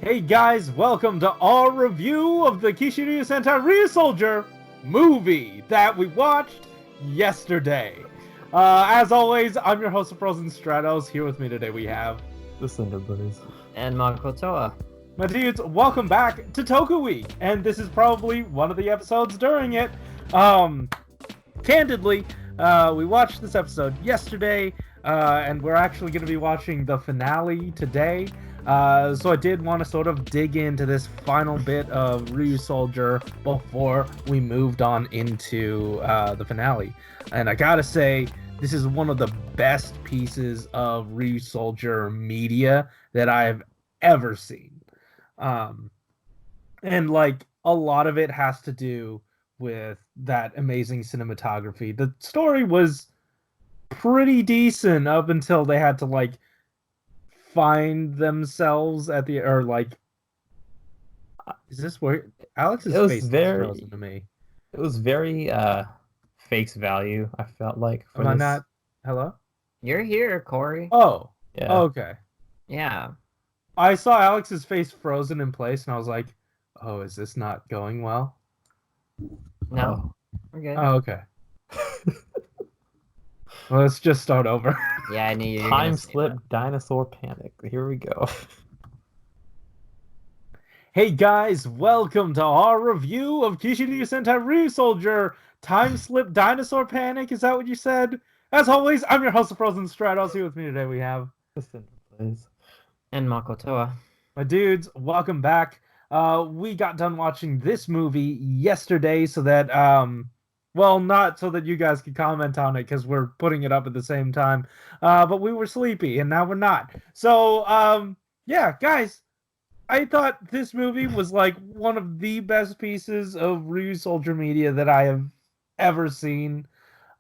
Hey guys, welcome to our review of the Kishiryu Sentai Ryusoulger movie that we watched yesterday. As always, I'm your host of Frozen Stratos. Here with me today we have the Cinder Blaze and Makotoa. My dudes, welcome back to Toku Week, and this is probably one of the episodes during it. Candidly, we watched this episode yesterday, and we're actually going to be watching the finale today. So I did want to sort of dig into this final bit of Ryusoulger before we moved on into the finale. And I gotta say, this is one of the best pieces of Ryusoulger media that I've ever seen. And like a lot of it has to do with that amazing cinematography. The story was pretty decent up until they had to like find themselves at the is this where Alex's face is frozen to me? It was very face value, I felt like. Am I not? Hello? You're here, Corey. Oh. Yeah. Oh, okay. Yeah. I saw Alex's face frozen in place and I was like, oh, is this not going well? No. We're good. Oh, okay. Well, let's just start over. Yeah, I knew you were Time slip, dinosaur panic. Here we go. Hey guys, welcome to our review of Kishiryu Sentai Ryusoulger Time Slip Dinosaur Panic. Is that what you said? As always, I'm your host of Frozen Stratos. Here with me today we have the Cinder Blaze and Makotoa. My dudes, welcome back. We got done watching this movie yesterday so that well, not so that you guys could comment on it because we're putting it up at the same time. But we were sleepy and now we're not. So, yeah, guys, I thought this movie was like one of the best pieces of Ryusoulger media that I have ever seen.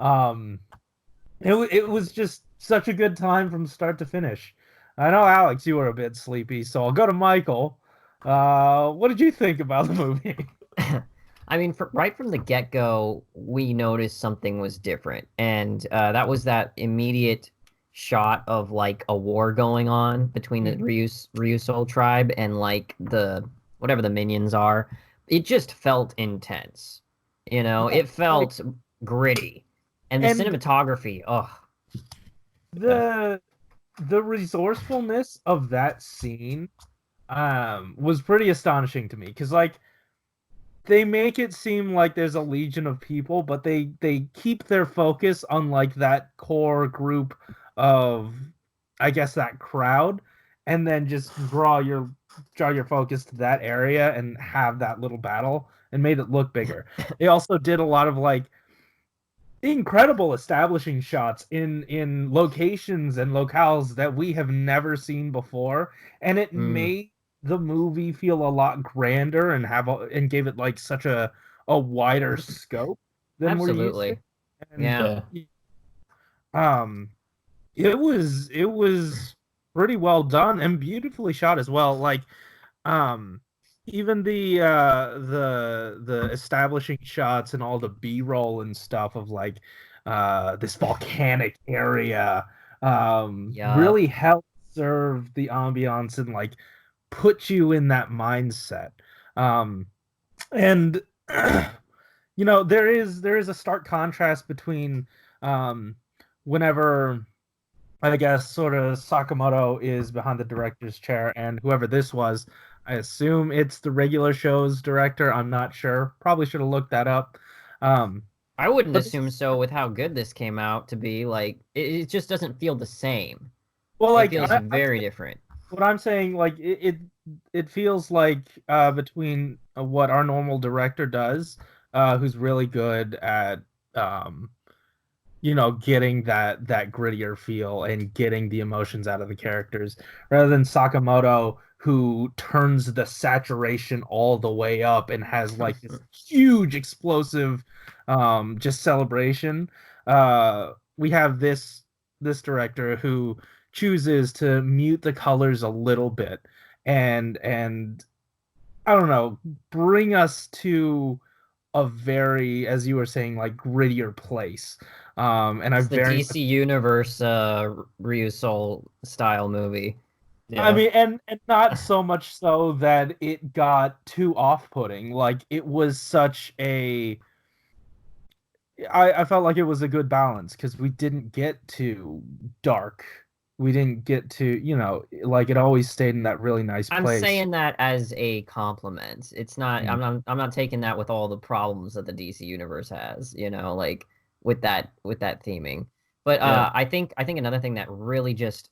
It was just such a good time from start to finish. I know, Alex, you were a bit sleepy, so I'll go to Michael. What did you think about the movie? I mean, right from the get-go, we noticed something was different, and that was that immediate shot of like a war going on between the Ryusoul tribe and like the whatever the minions are. It just felt intense, you know. It felt gritty, and the cinematography. The resourcefulness of that scene was pretty astonishing to me because like. They make it seem like there's a legion of people, but they keep their focus on like that core group of, I guess, that crowd, and then just draw your focus to that area and have that little battle and made it look bigger. They also did a lot of like incredible establishing shots in locations and locales that we have never seen before, and it made the movie feel a lot grander and gave it like such a wider scope than Absolutely. We're used to. And, it was pretty well done and beautifully shot as well. Like even the establishing shots and all the B-roll and stuff of like this volcanic area really helped serve the ambiance and like put you in that mindset. And you know, there is a stark contrast between whenever I guess sort of Sakamoto is behind the director's chair and whoever this was. I assume it's the regular show's director. I'm not sure. Probably should have looked that up. I wouldn't assume so with how good this came out to be. Like it just doesn't feel the same. Well, like it feels very different. What I'm saying, like it feels like between what our normal director does, who's really good at you know, getting that grittier feel and getting the emotions out of the characters, rather than Sakamoto, who turns the saturation all the way up and has like this huge explosive just celebration. We have this director who chooses to mute the colors a little bit and I don't know, bring us to a very, as you were saying, like grittier place. And it's the DC Universe Ryusoul style movie. I mean, and not so much so that it got too off-putting. Like it was such a I felt like it was a good balance because we didn't get too dark. We didn't get to, like it always stayed in that really nice I'm place. saying that as a compliment. It's not. Mm. I'm not taking that with all the problems that the DC universe has. Like with that theming. But Yeah. I think another thing that really just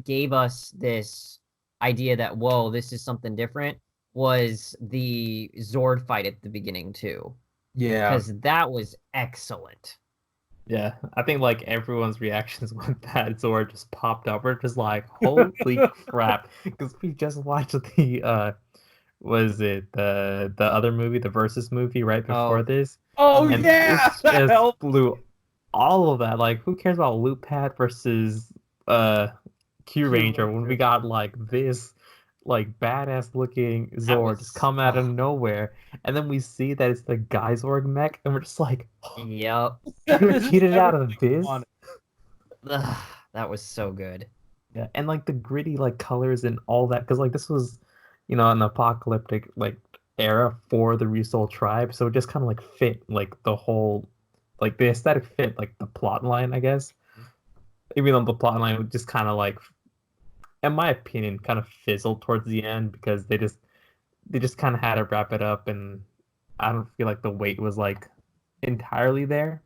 gave us this idea that whoa, this is something different was the Zord fight at the beginning too, Yeah. because that was excellent. Yeah, I think like everyone's reactions when that Zord just popped up were just like, holy crap. Because we just watched the was it the other movie, the Versus movie right before Oh. this? Oh And yeah, this that just helped. blew all of that. Like, who cares about Loot Pad versus Q Ranger when we got like this like badass looking Zord just come out of nowhere, and then we see that it's the Geysorg mech, and we're just like, Yep. you This is cheated out of everything we this. wanted. Ugh, that was so good. Yeah, and like the gritty like colors and all that, because like this was, an apocalyptic like era for the Ryusoul tribe, so it just kind of like fit like the whole, like the aesthetic fit like the plot line, I guess. Even though the plot line would just kind of like, in my opinion, kind of fizzled towards the end because they just kind of had to wrap it up, and I don't feel like the weight was like entirely there.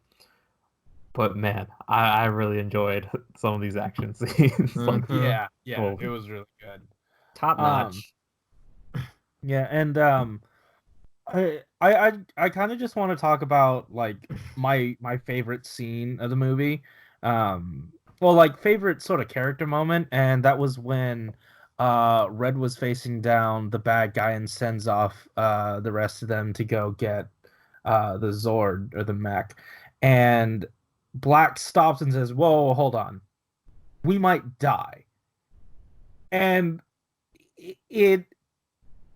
But man, I really enjoyed some of these action scenes. Like, Mhm. Yeah, oh, it was really good. Top Um, notch. yeah, and I kind of just want to talk about like my favorite scene of the movie. Well, like favorite sort of character moment, and that was when Red was facing down the bad guy and sends off the rest of them to go get the Zord or the mech, and Black stops and says, "Whoa, hold on, we might die." And it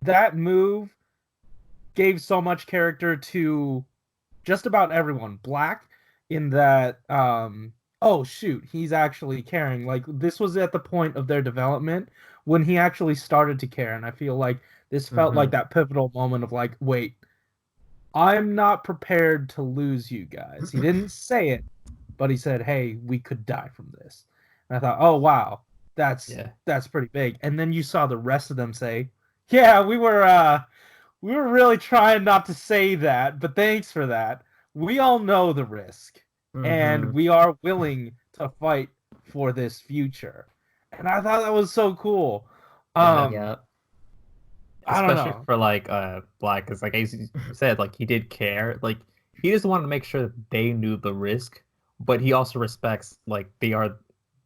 that move gave so much character to just about everyone. Black, in that, oh shoot, he's actually caring. Like this was at the point of their development when he actually started to care, and I feel like this felt like Mhm. that pivotal moment of like, wait, I'm not prepared to lose you guys. He didn't say it, but he said, "Hey, we could die from this." And I thought, "Oh wow, that's yeah. that's pretty big." And then you saw the rest of them say, "Yeah, we were really trying not to say that, but thanks for that. We all know the risk, and Mhm. we are willing to fight for this future." And I thought that was so cool. Yeah. Yep. I don't Especially know. for like Black, because like as you said, like he did care. Like he just wanted to make sure that they knew the risk, but he also respects like they are,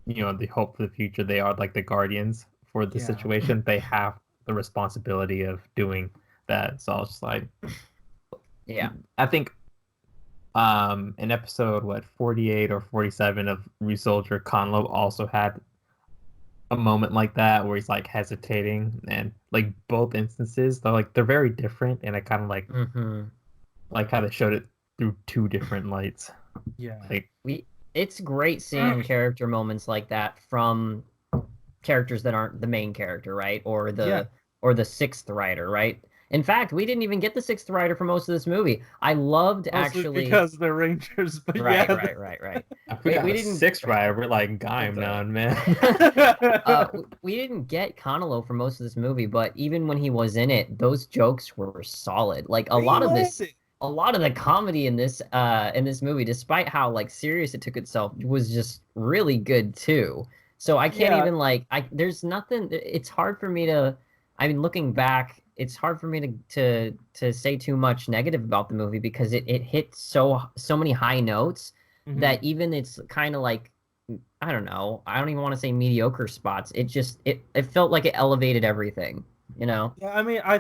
the hope for the future. They are like the guardians for the Yeah. situation. They have the responsibility of doing that. So I was just like, Yeah. I think in episode 48 or 47 of Resoldier, Conlo also had a moment like that where he's like hesitating, and like both instances they're very different, and I kind of Mhm. like how they showed it through two different lights. Yeah. Like, It's great seeing character moments like that from characters that aren't the main character, right? Or Yeah. the sixth rider, right? In fact, we didn't even get the sixth rider for most of this movie. I loved Mostly actually. because they're Rangers, but Right, yeah. right. if we We got we a didn't. six rider, we're like Gaim now, man. We didn't get Kanalo for most of this movie, but even when he was in it, those jokes were solid. Like He landed. a lot of the comedy in this movie, despite how like serious it took itself, was just really good too. So I can't Yeah. even like there's nothing. It's hard for me to. I mean, looking back, it's hard for me to say too much negative about the movie because it hit so many high notes Mhm. that even it's kind of like I don't know. I don't even want to say mediocre spots. It felt like it elevated everything, you know? Yeah, I mean, I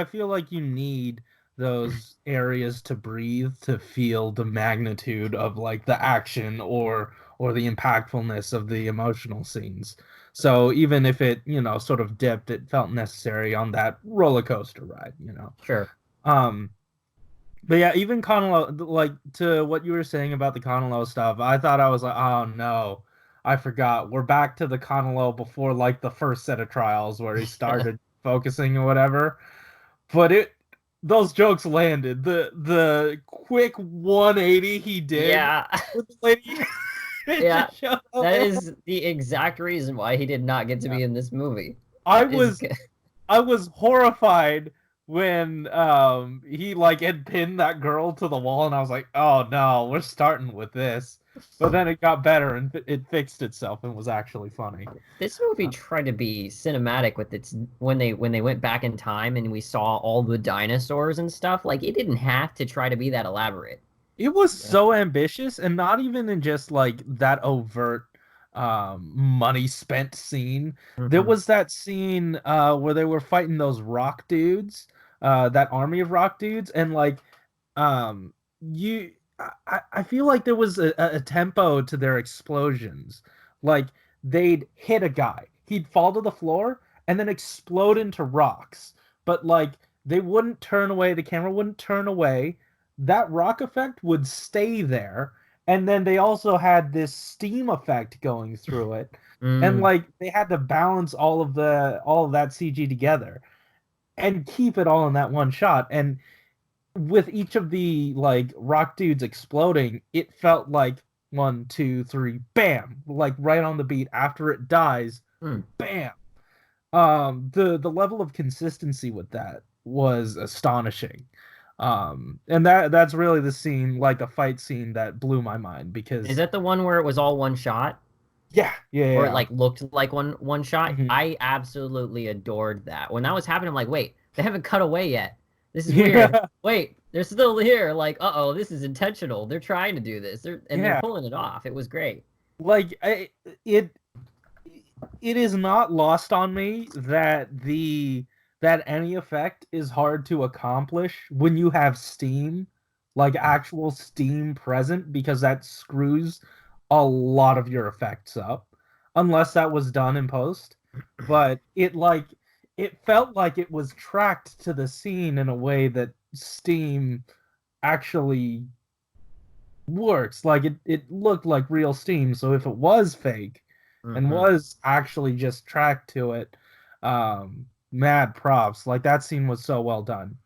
feel like you need those areas to breathe to feel the magnitude of like the action or the impactfulness of the emotional scenes. So even if it, sort of dipped, it felt necessary on that roller coaster ride. Sure. Um, but yeah, even Conolo, like to what you were saying about the Conolo stuff, I thought I was like, oh no. I forgot. We're back to the Kanalo before like the first set of trials where he started focusing or whatever. But those jokes landed. The quick 180 he did Yeah. with the lady. It Yeah. just showed That up. is the exact reason why he did not get to be in this movie. I Is was horrified when he like had pinned that girl to the wall, and I was like, oh no, we're starting with this. But then it got better and it fixed itself and was actually funny. this movie tried to be cinematic with its when they went back in time and we saw all the dinosaurs and stuff. Like it didn't have to try to be that elaborate. It was Yeah. so ambitious, and not even in just like that overt money spent scene. There Mhm. was that scene where they were fighting those rock dudes, that army of rock dudes, and like um you I feel like there was a tempo to their explosions. Like they'd hit a guy, he'd fall to the floor and then explode into rocks. But like they wouldn't turn away, the camera wouldn't turn away. That rock effect would stay there. And then they also had this steam effect going through it. And Mm. like they had to balance all of that CG together and keep it all in that one shot. And with each of the like rock dudes exploding, it felt like one, two, three, bam, like right on the beat. After it dies, Mm. bam. The level of consistency with that was astonishing. And that's really the scene, like the fight scene, that blew my mind Is because that the one where it was all one shot? yeah, yeah, Or it yeah. like looked like one shot? Mhm. I absolutely adored that. When that was happening, I'm like, wait, they haven't cut away yet. This is weird. Yeah, Wait, they're still here. Like, uh-oh, this is intentional. They're trying to do this. They're yeah. pulling it off. It was great. Like it it is not lost on me that any effect is hard to accomplish when you have steam, like actual steam present, because that screws a lot of your effects up, unless that was done in post. But it felt like it was tracked to the scene in a way that steam actually works. Like it looked like real steam, so if it was fake and Hmm. was actually just tracked to it, mad props. Like that scene was so well done.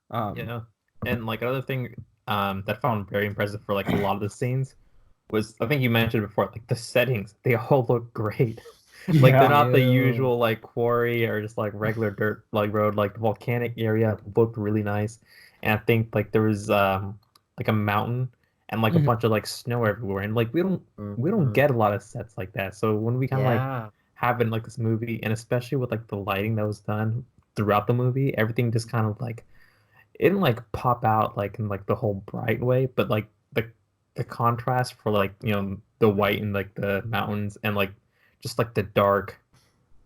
Um, Yeah. And like another thing that I found very impressive for like a lot of the scenes was, I think you mentioned before, like the settings, they all look great. Like they're yeah, not the Ew. usual like quarry or just like regular dirt like road. Like the volcanic area looked really nice. And I think like there was like a mountain and like a mhm, bunch of like snow everywhere. And like we don't Mhm. get a lot of sets like that. So when we kind of like Yeah. have it in like this movie, and especially with like the lighting that was done throughout the movie, everything just kind of like it didn't like pop out like in like the whole bright way, but like the contrast for like the white and like the mountains and like just like the dark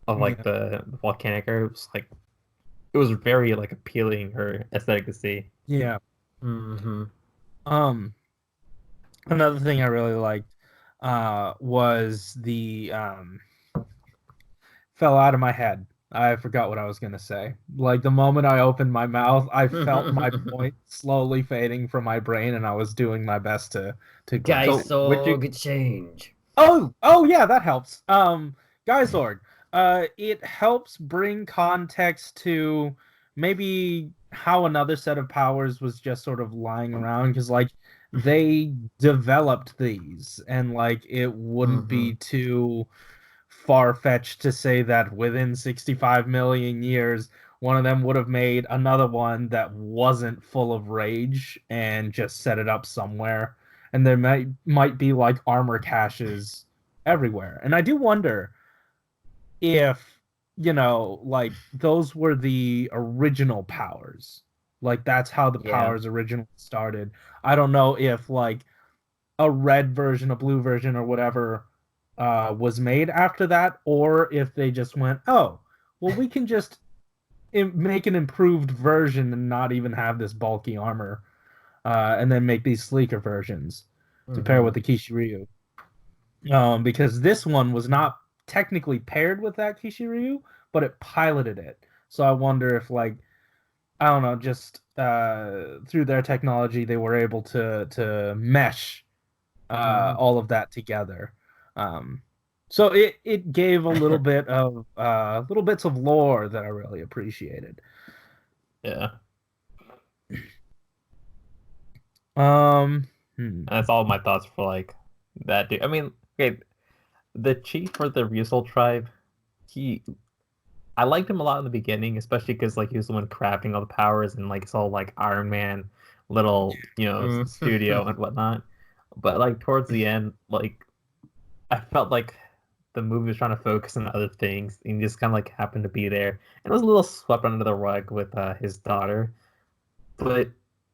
of like yeah, the volcanic area was like it was very like appealing or aesthetic to see. yeah. Hmm. Um, Another thing I really liked was the fell out of my head. I forgot what I was gonna say. Like the moment I opened my mouth, I felt my point slowly fading from my brain, and I was doing my best to grasp So it. would you? Gaisog change. Oh yeah, that helps. Geysorg. It helps bring context to maybe how another set of powers was just sort of lying around, because like they developed these, and like it wouldn't Hmm. be too far-fetched to say that within 65 million years one of them would have made another one that wasn't full of rage and just set it up somewhere, and there might be like armor caches everywhere. And I do wonder if, like those were the original powers, like that's how the Yeah. powers originally started. I don't know if like a red version, a blue version, or whatever was made after that, or if they just went, oh, well, we can just make an improved version and not even have this bulky armor, and then make these sleeker versions to pair with Hmm. the Kishiryu. Because this one was not technically paired with that Kishiryu, but it piloted it. So I wonder if, like, I don't know, just through their technology, they were able to mesh Hmm. all of that together. So it gave a little bit of little bits of lore that I really appreciated. Yeah. Um, And that's all my thoughts for like that dude. I mean, okay, the chief for the Ryusoul tribe, I liked him a lot in the beginning, especially because like he was the one crafting all the powers and like it's all like Iron Man little, studio and whatnot. But like towards the end, like I felt like the movie was trying to focus on other things and he just kind of like happened to be there. And it was a little swept under the rug with his daughter. But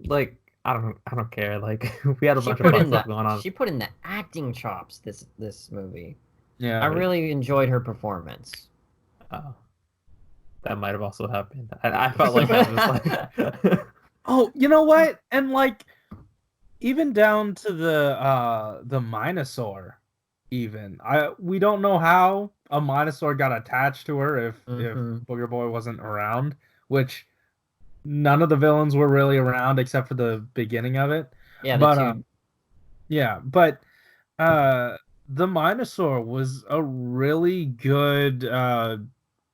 like I don't care. Like we had a bunch of fun stuff going on. She put in the acting chops this movie. yeah, I really enjoyed her performance. That might have also happened. I felt like that was like Oh, you know what? And like even down to the Minosaur, even we don't know how a Minosaur got attached to her if Booger Boy wasn't around, which none of the villains were really around except for the beginning of it. Yeah, but but the Minosaur was a really good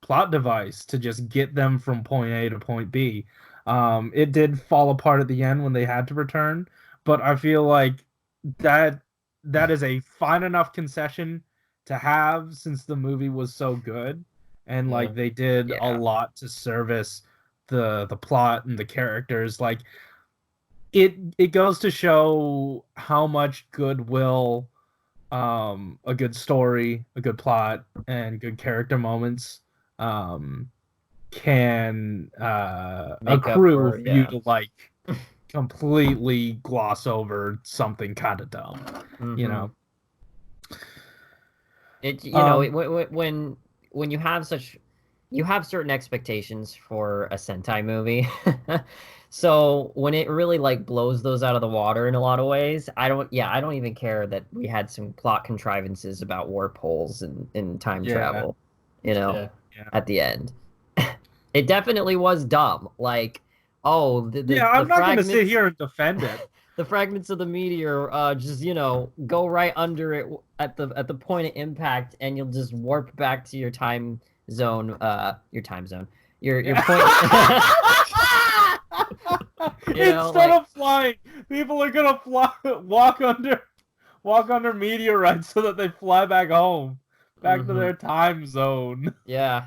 plot device to just get them from point A to point B. It did fall apart at the end when they had to return, but I feel like that is a fine enough concession to have since the movie was so good and like they did a lot to service the plot and the characters. Like it goes to show how much goodwill a good story, a good plot, and good character moments can accrue for you to like completely gloss over something kind of dumb, you know. It know when you have certain expectations for a Sentai movie. So when it really like blows those out of the water in a lot of ways, I don't even care that we had some plot contrivances about warp holes and time travel, at the end. It definitely was dumb. Like, I'm not going to sit here and defend it. The fragments of the meteor just go right under it at the point of impact, and you'll just warp back to your time zone. Your point. Instead of flying, people are gonna walk under meteorites so that they fly back home, back to their time zone. Yeah,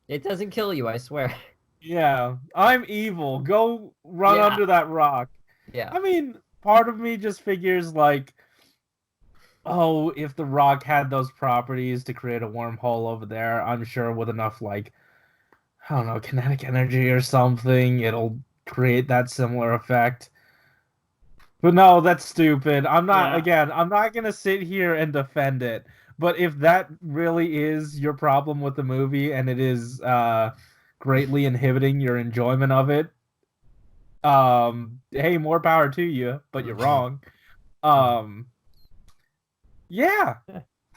it doesn't kill you, I swear. Yeah, I'm evil. Go run under that rock. Yeah. I mean, part of me just figures like, oh, if the rock had those properties to create a wormhole over there, I'm sure with enough like, I don't know, kinetic energy or something, it'll create that similar effect. But no, that's stupid. I'm not gonna sit here and defend it. But if that really is your problem with the movie and it is greatly inhibiting your enjoyment of it, hey, more power to you, but you're wrong. Yeah.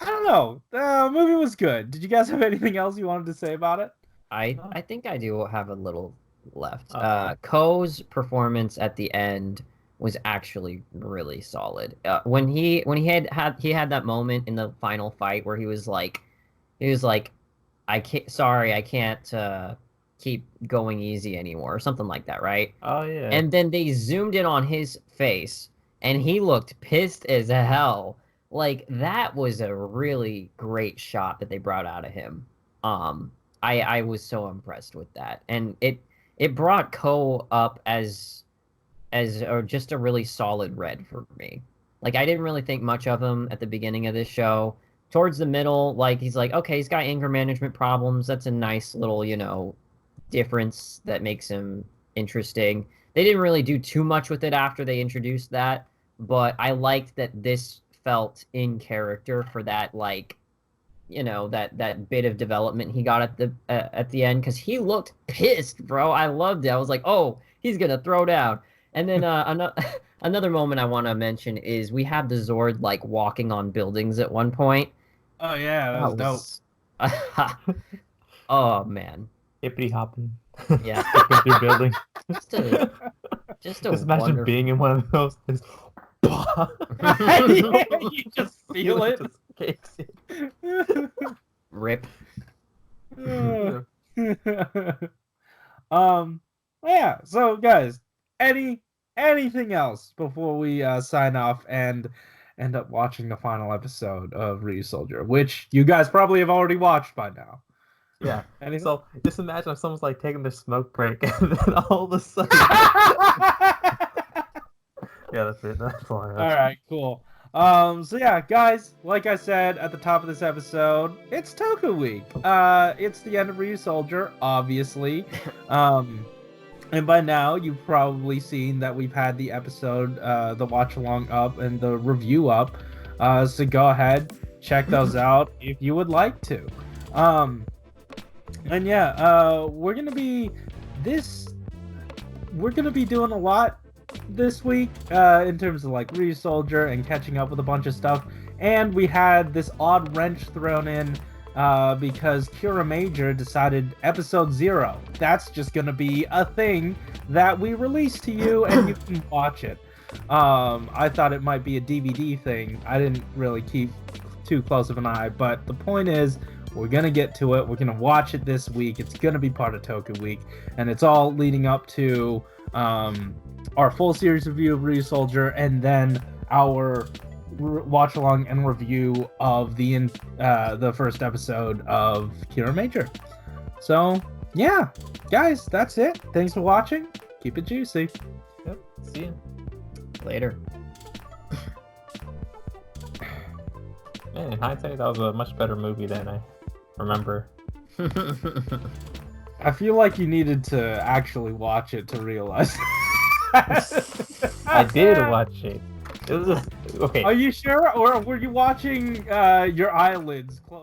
I don't know. The movie was good. Did you guys have anything else you wanted to say about it? I think I do have a little left. Ko's performance at the end was actually really solid. When he had that moment in the final fight where he was like, I can't keep going easy anymore, or something like that, right? Oh yeah. And then they zoomed in on his face, and he looked pissed as hell. Like, that was a really great shot that they brought out of him. I was so impressed with that, and it brought Ko up as just a really solid red for me. Like, I didn't really think much of him at the beginning of this show. Towards the middle, like, he's like, okay, he's got anger management problems. That's a nice little, difference that makes him interesting. They didn't really do too much with it after they introduced that, but I liked that this felt in character for that, like, that bit of development he got at the end, because he looked pissed, bro. I loved it. I was like, oh, he's gonna throw down. And then another moment I want to mention is we have the Zord like walking on buildings at one point. Oh yeah, that was dope. Oh man, hippity hopping. Yeah, through building. Just imagine wonderful... being in one of those. You just feel it. Casey. Rip. Yeah, so guys, anything else before we sign off and end up watching the final episode of Ryusoulger, which you guys probably have already watched by now. Yeah. Anything? So just imagine if someone's like taking their smoke break and then all of a sudden. Yeah, that's it. That's all I have. All right, cool. So yeah, guys, like I said at the top of this episode, it's Toku Week. It's the end of Ryusoulger, obviously. And by now you've probably seen that we've had the episode, the watch along up and the review up. So go ahead, check those out if you would like to. And yeah, we're gonna be doing a lot this week in terms of like Ryusoulger and catching up with a bunch of stuff. And we had this odd wrench thrown in because Kira Major decided episode 0. That's just gonna be a thing that we release to you and you can watch it. I thought it might be a DVD thing. I didn't really keep too close of an eye, but the point is, we're gonna get to it. We're gonna watch it this week. It's gonna be part of Toku Week, and it's all leading up to our full series review of Ryusoulger, and then our watch along and review of the first episode of Kira Major. So yeah, guys, that's it. Thanks for watching. Keep it juicy. Yep. See ya. Later. Man, in hindsight, that was a much better movie than I remember. I feel like you needed to actually watch it to realize. I did watch it. It was okay. Are you sure, or were you watching your eyelids close?